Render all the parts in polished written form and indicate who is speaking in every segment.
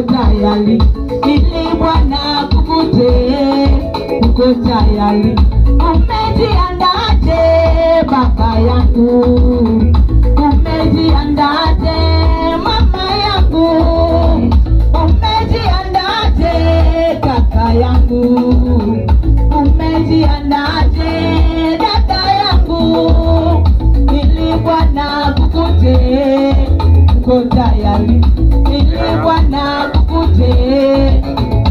Speaker 1: tayari ili Bwana kukute, uko tayari. Umejiandaje baba yangu, umejiandaje mama yangu, umejiandaje kaka yangu, umejiandaje dada yangu, ili Bwana kukute, uko tayari ili Bwana kukute,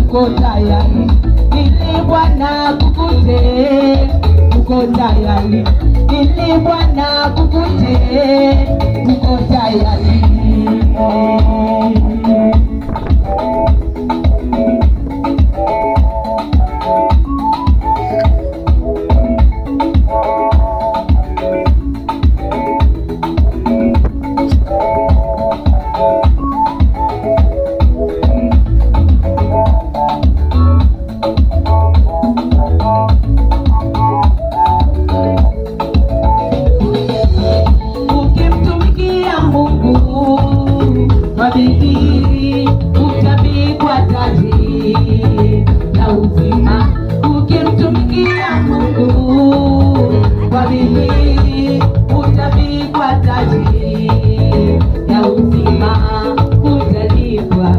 Speaker 1: uko tayari ili Bwana kukute, uko tayari ili Bwana kukute, uko tayari. Bidii utapigwa taji la uzima, ukimtumikia Mungu kwa bidii utapigwa taji la uzima, utalipwa,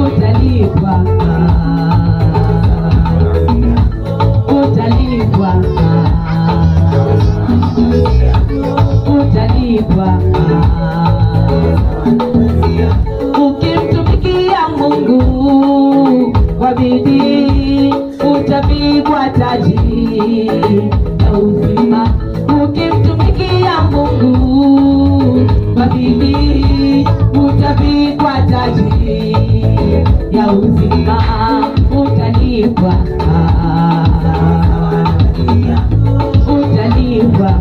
Speaker 1: utalipwa, utalipwa, utalipwa. Ukimtumikia Mungu kwa bidii utapigwa taji la uzima, ukimtumikia Mungu kwa bidii utapigwa taji ya uzima, utalipwa, utalipwa.